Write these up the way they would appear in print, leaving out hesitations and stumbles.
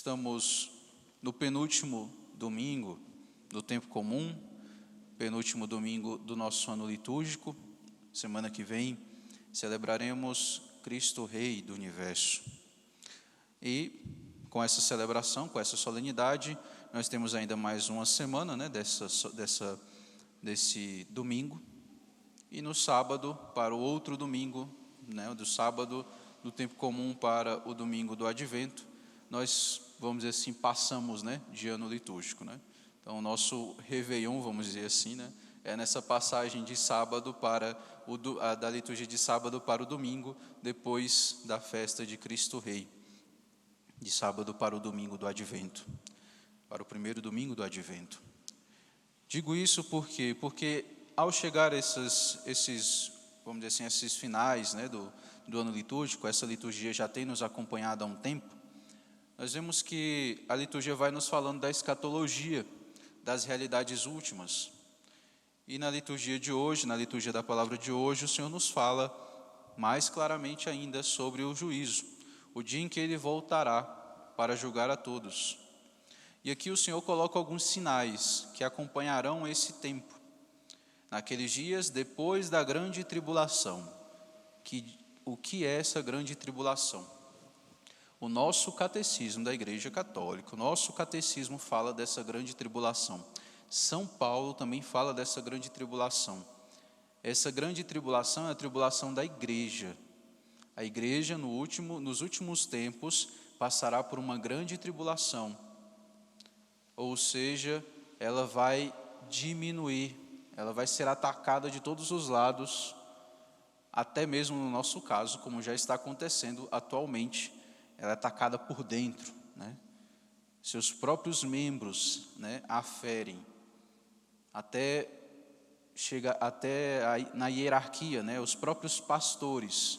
Estamos no penúltimo domingo do tempo comum, penúltimo domingo do nosso ano litúrgico. Semana que vem celebraremos Cristo Rei do Universo. E com essa celebração, com essa solenidade, nós temos ainda mais uma semana, desse domingo. E no sábado, para o outro domingo, do sábado do tempo comum para o domingo do Advento, nós, vamos dizer assim, passamos de ano litúrgico. Então, o nosso Réveillon, vamos dizer assim, é nessa passagem de sábado para da liturgia de sábado para o domingo, depois da festa de Cristo Rei, de sábado para o domingo do Advento, para o primeiro domingo do Advento. Digo isso porque ao chegar esses vamos dizer assim, esses finais do ano litúrgico, essa liturgia já tem nos acompanhado há um tempo, nós vemos que a liturgia vai nos falando da escatologia, das realidades últimas. E na liturgia de hoje, na liturgia da palavra de hoje, o Senhor nos fala mais claramente ainda sobre o juízo, o dia em que Ele voltará para julgar a todos. E aqui o Senhor coloca alguns sinais que acompanharão esse tempo. Naqueles dias, depois da grande tribulação. O que é essa grande tribulação? O nosso catecismo da Igreja Católica, o nosso catecismo fala dessa grande tribulação. São Paulo também fala dessa grande tribulação. Essa grande tribulação é a tribulação da Igreja. A Igreja, nos últimos tempos, passará por uma grande tribulação. Ou seja, ela vai diminuir, ela vai ser atacada de todos os lados, até mesmo no nosso caso, como já está acontecendo atualmente, ela é atacada por dentro, Seus próprios membros, a ferem, até chega até na hierarquia, os próprios pastores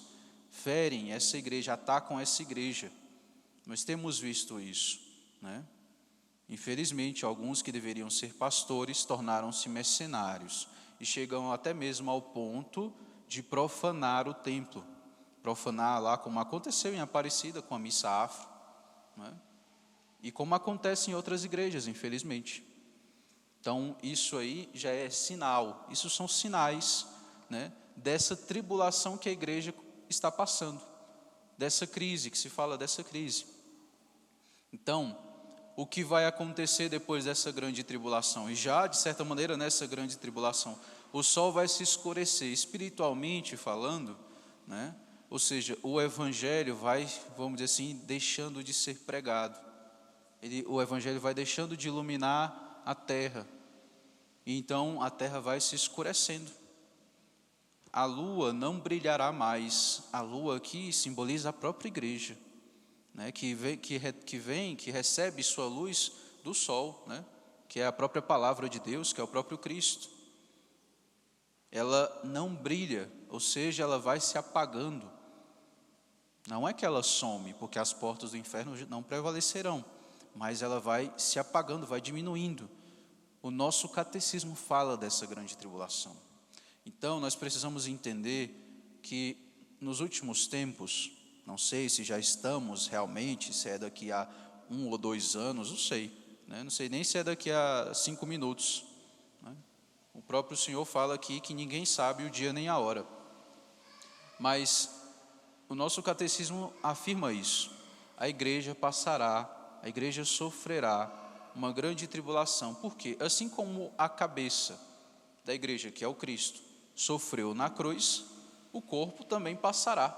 ferem essa igreja, atacam essa igreja. Nós temos visto isso, Infelizmente, alguns que deveriam ser pastores tornaram-se mercenários e chegam até mesmo ao ponto de profanar o templo. Profanar lá, como aconteceu em Aparecida com a missa afro, e como acontece em outras igrejas, infelizmente. Então, isso aí já é sinal, isso são sinais dessa tribulação que a igreja está passando, dessa crise, que se fala dessa crise. Então, o que vai acontecer depois dessa grande tribulação? E já, de certa maneira, nessa grande tribulação, o sol vai se escurecer, espiritualmente falando, Ou seja, o evangelho vai, vamos dizer assim, deixando de ser pregado. O evangelho vai deixando de iluminar a terra. E então a terra vai se escurecendo. A lua não brilhará mais. A lua aqui simboliza a própria igreja, que recebe sua luz do sol, que é a própria palavra de Deus, que é o próprio Cristo. Ela não brilha, ou seja, ela vai se apagando. Não é que ela some, porque as portas do inferno não prevalecerão, mas ela vai se apagando, vai diminuindo. O nosso catecismo fala dessa grande tribulação. Então, nós precisamos entender que nos últimos tempos, não sei se já estamos realmente, se é daqui a 1 ou 2 anos, não sei. Não sei nem se é daqui a 5 minutos. O próprio Senhor fala aqui que ninguém sabe o dia nem a hora. Mas o nosso catecismo afirma isso. A igreja passará, a igreja sofrerá uma grande tribulação. Por quê? Assim como a cabeça da igreja, que é o Cristo, sofreu na cruz, o corpo também passará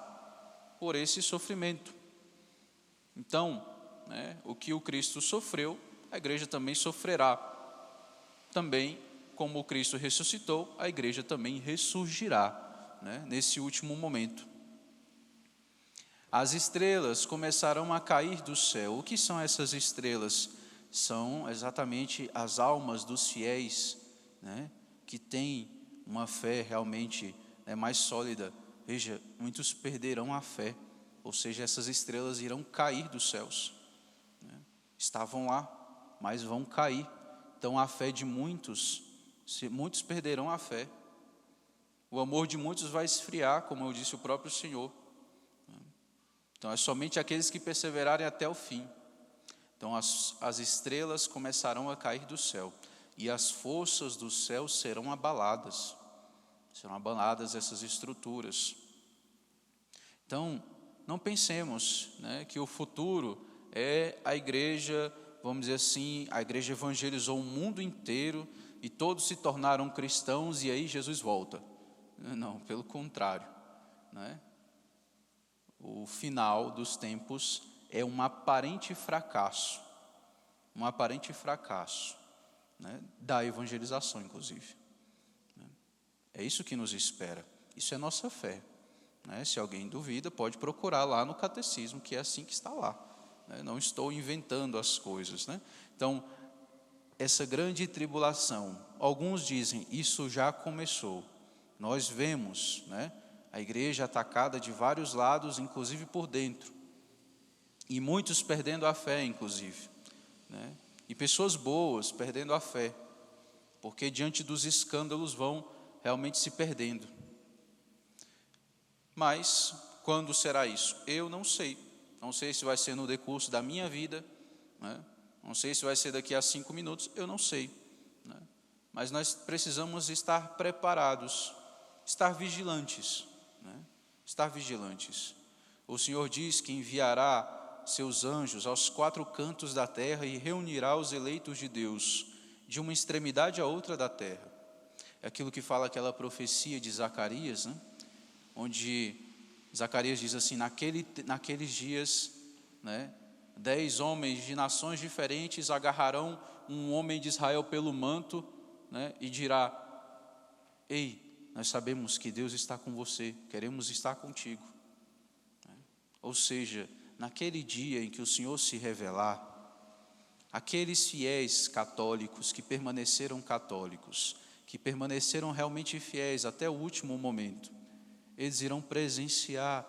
por esse sofrimento. Então, o que o Cristo sofreu, a igreja também sofrerá. Também, como o Cristo ressuscitou, a igreja também ressurgirá, nesse último momento. As estrelas começarão a cair do céu. O que são essas estrelas? São exatamente as almas dos fiéis, que têm uma fé realmente mais sólida. Veja, muitos perderão a fé, ou seja, essas estrelas irão cair dos céus. Estavam lá, mas vão cair. Então a fé de muitos perderão a fé. O amor de muitos vai esfriar, como eu disse o próprio Senhor. Então é somente aqueles que perseverarem até o fim. Então as estrelas começarão a cair do céu, e as forças do céu serão abaladas. Serão abaladas essas estruturas. Então, não pensemos, né, que o futuro é a igreja, vamos dizer assim, a igreja evangelizou o mundo inteiro e todos se tornaram cristãos e aí Jesus volta. Não, pelo contrário, né? O final dos tempos é um aparente fracasso, né, da evangelização, inclusive. É isso que nos espera, isso é nossa fé. Né? Se alguém duvida, pode procurar lá no catecismo, que é assim que está lá. Né? Não estou inventando as coisas. Né? Então, essa grande tribulação, alguns dizem, isso já começou. Nós vemos, né, a igreja atacada de vários lados, inclusive por dentro. E muitos perdendo a fé, inclusive. Né? E pessoas boas perdendo a fé, porque diante dos escândalos vão realmente se perdendo. Mas, quando será isso? Eu não sei. Não sei se vai ser no decurso da minha vida, né? Não sei se vai ser daqui a 5 minutos, eu não sei. Né? Mas nós precisamos estar preparados, estar vigilantes. Né? Estar vigilantes. O Senhor diz que enviará seus anjos aos 4 cantos da terra e reunirá os eleitos de Deus, de uma extremidade à outra da terra. É aquilo que fala aquela profecia de Zacarias, né? Onde Zacarias diz assim, naqueles dias, né, 10 homens de nações diferentes agarrarão um homem de Israel pelo manto, né, e dirá, ei, nós sabemos que Deus está com você, queremos estar contigo. Ou seja, naquele dia em que o Senhor se revelar, aqueles fiéis católicos que permaneceram católicos, que permaneceram realmente fiéis até o último momento, eles irão presenciar,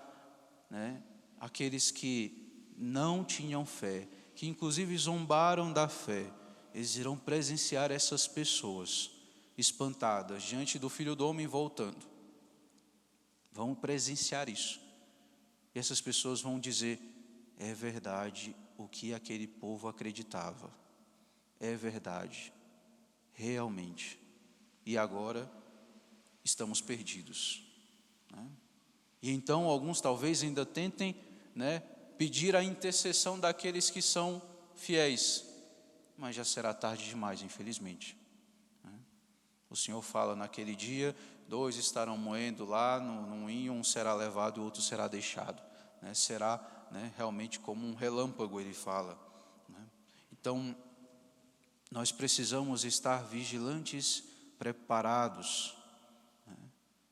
né, aqueles que não tinham fé, que inclusive zombaram da fé, eles irão presenciar essas pessoas espantadas diante do Filho do Homem voltando. Vão presenciar isso. E essas pessoas vão dizer, é verdade o que aquele povo acreditava. É verdade, realmente. E agora estamos perdidos. E então alguns talvez ainda tentem, né, pedir a intercessão daqueles que são fiéis, mas já será tarde demais, infelizmente. O Senhor fala naquele dia, 2 estarão moendo lá no moinho, um será levado e o outro será deixado. Né? Será, né, realmente como um relâmpago, ele fala. Né? Então, nós precisamos estar vigilantes, preparados, né,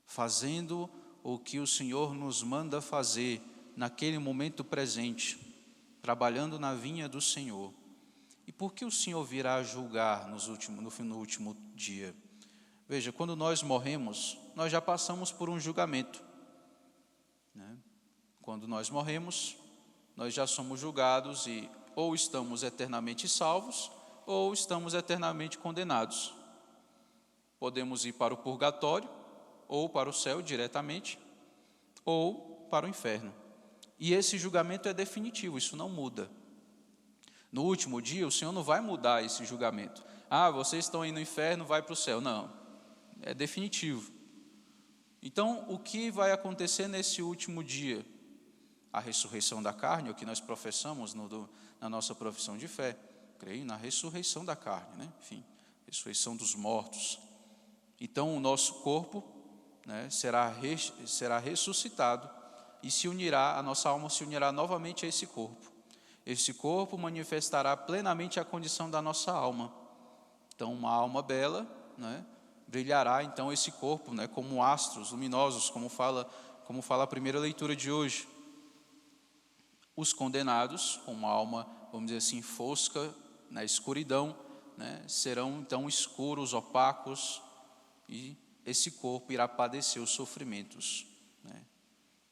fazendo o que o Senhor nos manda fazer naquele momento presente, trabalhando na vinha do Senhor. E por que o Senhor virá julgar no último dia? Veja, quando nós morremos, nós já passamos por um julgamento. Né? Quando nós morremos, nós já somos julgados e ou estamos eternamente salvos, ou estamos eternamente condenados. Podemos ir para o purgatório, ou para o céu diretamente, ou para o inferno. E esse julgamento é definitivo, isso não muda. No último dia, o Senhor não vai mudar esse julgamento. Ah, vocês estão aí no inferno, vai para o céu. Não, é definitivo. Então, o que vai acontecer nesse último dia? A ressurreição da carne, o que nós professamos na nossa profissão de fé. Creio na ressurreição da carne, né? Enfim, ressurreição dos mortos. Então, o nosso corpo, né, será ressuscitado e a nossa alma se unirá novamente a esse corpo. Esse corpo manifestará plenamente a condição da nossa alma. Então, uma alma bela, né, brilhará então esse corpo, né, como astros luminosos, como fala a primeira leitura de hoje. Os condenados, com uma alma, vamos dizer assim, fosca, na escuridão, né, serão então escuros, opacos, e esse corpo irá padecer os sofrimentos. Né?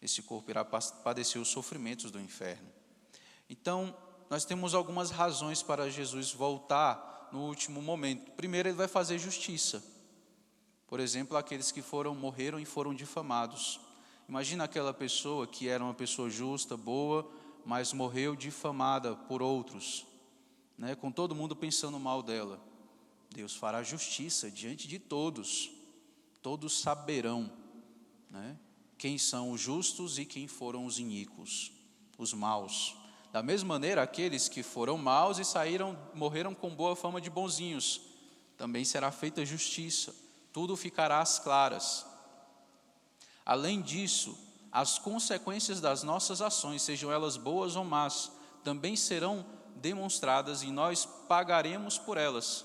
Esse corpo irá padecer os sofrimentos do inferno. Então, nós temos algumas razões para Jesus voltar no último momento. Primeiro, ele vai fazer justiça. Por exemplo, aqueles que morreram e foram difamados. Imagina aquela pessoa que era uma pessoa justa, boa, mas morreu difamada por outros. né, com todo mundo pensando mal dela, Deus fará justiça diante de todos. Todos saberão, né, quem são os justos e quem foram os iníquos, os maus. Da mesma maneira, aqueles que foram maus e morreram com boa fama de bonzinhos, também será feita justiça. Tudo ficará às claras. Além disso, as consequências das nossas ações, sejam elas boas ou más, também serão demonstradas e nós pagaremos por elas.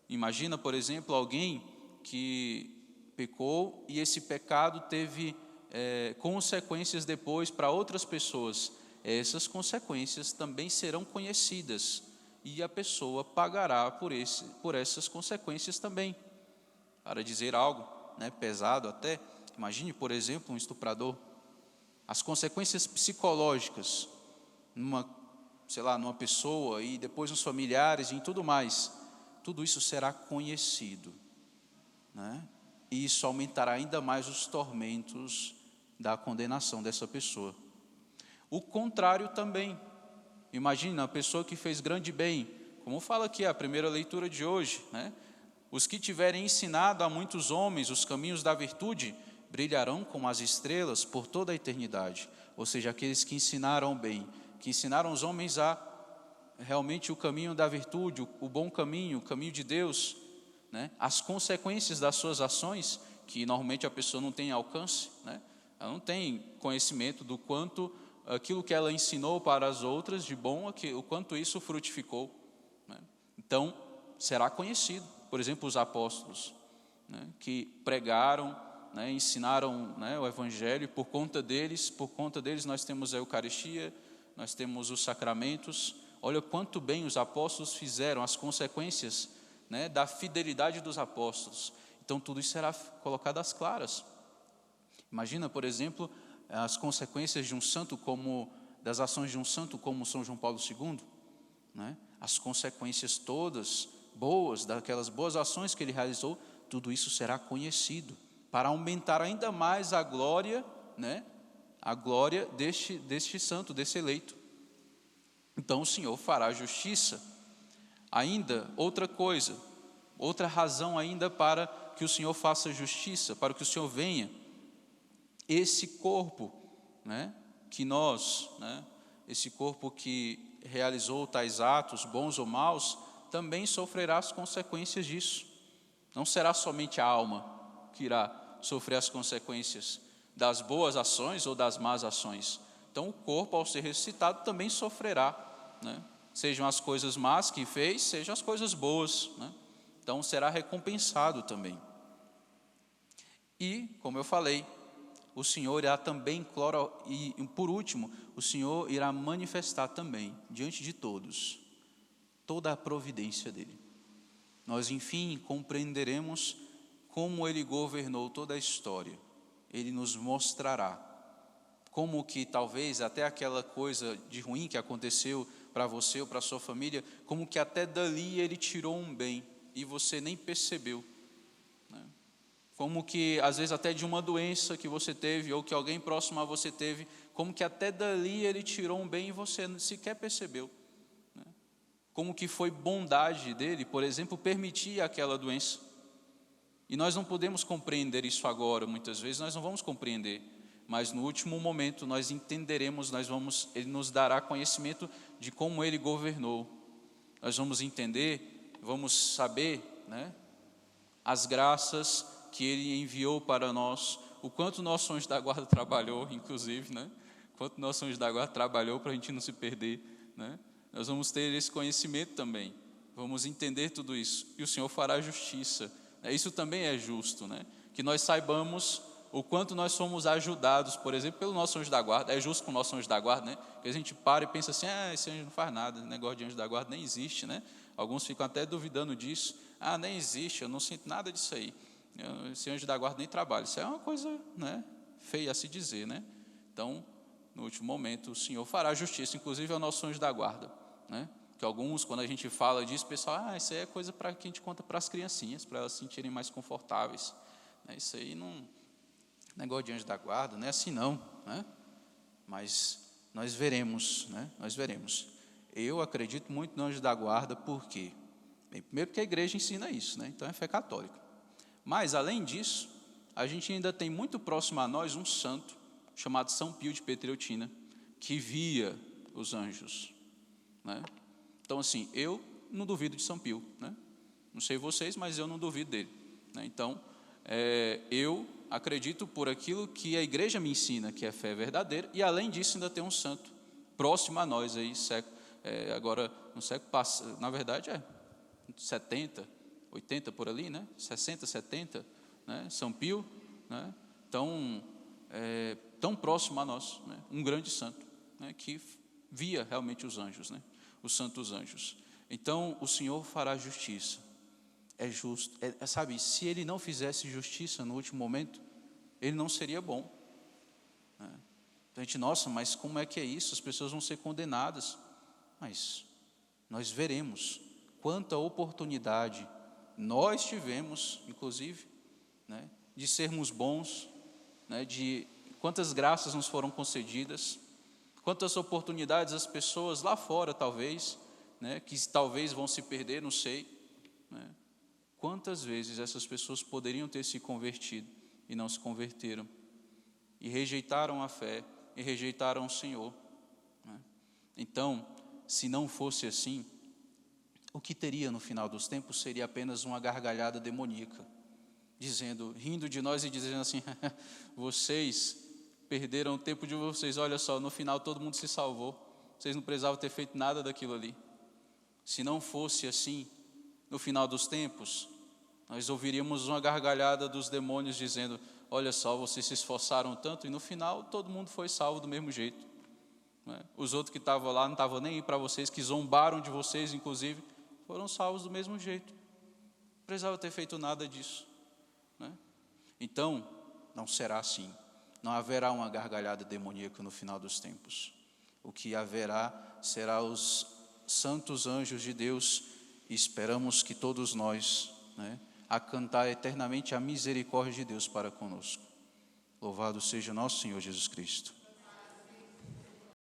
Imagina, por exemplo, alguém que pecou e esse pecado teve consequências depois para outras pessoas. Essas consequências também serão conhecidas e a pessoa pagará por essas consequências também. Para dizer algo, né, pesado até, imagine, por exemplo, um estuprador. As consequências psicológicas numa pessoa e depois nos familiares e em tudo mais, tudo isso será conhecido, né? E isso aumentará ainda mais os tormentos da condenação dessa pessoa. O contrário também. Imagina a pessoa que fez grande bem, como fala aqui a primeira leitura de hoje, né? Os que tiverem ensinado a muitos homens os caminhos da virtude, brilharão como as estrelas por toda a eternidade. Ou seja, aqueles que ensinaram bem, que ensinaram os homens a realmente o caminho da virtude, o bom caminho, o caminho de Deus, né? As consequências das suas ações, que normalmente a pessoa não tem alcance, né? Ela não tem conhecimento do quanto aquilo que ela ensinou para as outras de bom, o quanto isso frutificou, né? Então, será conhecido. Por exemplo, os apóstolos, né, que pregaram, né, ensinaram, né, o Evangelho, e por conta deles nós temos a Eucaristia, nós temos os sacramentos. Olha quanto bem os apóstolos fizeram, as consequências, né, da fidelidade dos apóstolos. Então tudo isso será colocado às claras. Imagina, por exemplo, as consequências de um santo das ações de um santo como São João Paulo II, né? As consequências todas boas, daquelas boas ações que ele realizou, tudo isso será conhecido, para aumentar ainda mais a glória, né? A glória deste santo, desse eleito. Então o Senhor fará justiça. Ainda outra coisa, outra razão ainda para que o Senhor faça justiça, para que o Senhor venha. Esse corpo, né, esse corpo que realizou tais atos, bons ou maus, também sofrerá as consequências disso. Não será somente a alma que irá sofrer as consequências das boas ações ou das más ações. Então o corpo, ao ser ressuscitado, também sofrerá, né? Sejam as coisas más que fez, sejam as coisas boas, né? Então será recompensado também. E, como eu falei, o Senhor irá também, e por último, o Senhor irá manifestar também, diante de todos, toda a providência dEle. Nós, enfim, compreenderemos como Ele governou toda a história. Ele nos mostrará como que talvez até aquela coisa de ruim que aconteceu para você ou para a sua família, como que até dali Ele tirou um bem e você nem percebeu. Como que, às vezes, até de uma doença que você teve, ou que alguém próximo a você teve, como que até dali Ele tirou um bem e você sequer percebeu. Como que foi bondade dEle, por exemplo, permitir aquela doença. E nós não podemos compreender isso agora, muitas vezes nós não vamos compreender, mas no último momento nós entenderemos, Ele nos dará conhecimento de como Ele governou. Nós vamos entender, vamos saber, né, as graças que Ele enviou para nós, o quanto o nosso anjo da guarda trabalhou, inclusive, né? Quanto o nosso anjo da guarda trabalhou para a gente não se perder, né? Nós vamos ter esse conhecimento também, vamos entender tudo isso, e o Senhor fará justiça. Isso também é justo, né? Que nós saibamos o quanto nós somos ajudados, por exemplo, pelo nosso anjo da guarda. É justo com o nosso anjo da guarda, né? Que a gente para e pensa assim, esse anjo não faz nada, esse negócio de anjo da guarda nem existe, né? Alguns ficam até duvidando disso. Nem existe, eu não sinto nada disso aí. Esse anjo da guarda nem trabalha. Isso é uma coisa, né, feia a se dizer, né? Então, no último momento, o Senhor fará justiça, inclusive ao nosso anjo da guarda, né? Que alguns, quando a gente fala disso, o pessoal, isso aí é coisa para que a gente conta para as criancinhas, para elas se sentirem mais confortáveis. Isso aí não, negócio de anjo da guarda, não é assim não, né? Mas nós veremos, né? Nós veremos. Eu acredito muito no anjo da guarda, por quê? Bem, primeiro porque a igreja ensina isso, né? Então é fé católica. Mas, além disso, a gente ainda tem muito próximo a nós um santo, chamado São Pio de Pietrelcina, que via os anjos, né? Então, assim, eu não duvido de São Pio, né? Não sei vocês, mas eu não duvido dele, né? Então, eu acredito por aquilo que a igreja me ensina, que é fé verdadeira, e além disso ainda tem um santo próximo a nós, aí, agora no século passado, na verdade 70, 80 por ali, né? 60, 70, né? São Pio, né? Tão próximo a nós, né? Um grande santo, né? Que via realmente os anjos, né? Os santos anjos. Então o Senhor fará justiça. É justo, sabe, se ele não fizesse justiça no último momento, ele não seria bom, né? Então a gente, nossa, mas como é que é isso? As pessoas vão ser condenadas. Mas nós veremos quanta oportunidade nós tivemos, inclusive, né, de sermos bons, né, de quantas graças nos foram concedidas, quantas oportunidades as pessoas lá fora, talvez, né, que talvez vão se perder, não sei, né, quantas vezes essas pessoas poderiam ter se convertido e não se converteram, e rejeitaram a fé, e rejeitaram o Senhor, né? Então, se não fosse assim, o que teria no final dos tempos seria apenas uma gargalhada demoníaca, rindo de nós e dizendo assim, vocês perderam o tempo de vocês, olha só, no final todo mundo se salvou, vocês não precisavam ter feito nada daquilo ali. Se não fosse assim, no final dos tempos, nós ouviríamos uma gargalhada dos demônios dizendo, olha só, vocês se esforçaram tanto, e no final todo mundo foi salvo do mesmo jeito, né? Os outros que estavam lá não estavam nem aí para vocês, que zombaram de vocês, inclusive, foram salvos do mesmo jeito. Não precisava ter feito nada disso, né? Então, não será assim. Não haverá uma gargalhada demoníaca no final dos tempos. O que haverá será os santos anjos de Deus, e esperamos que todos nós, né, a cantar eternamente a misericórdia de Deus para conosco. Louvado seja nosso Senhor Jesus Cristo.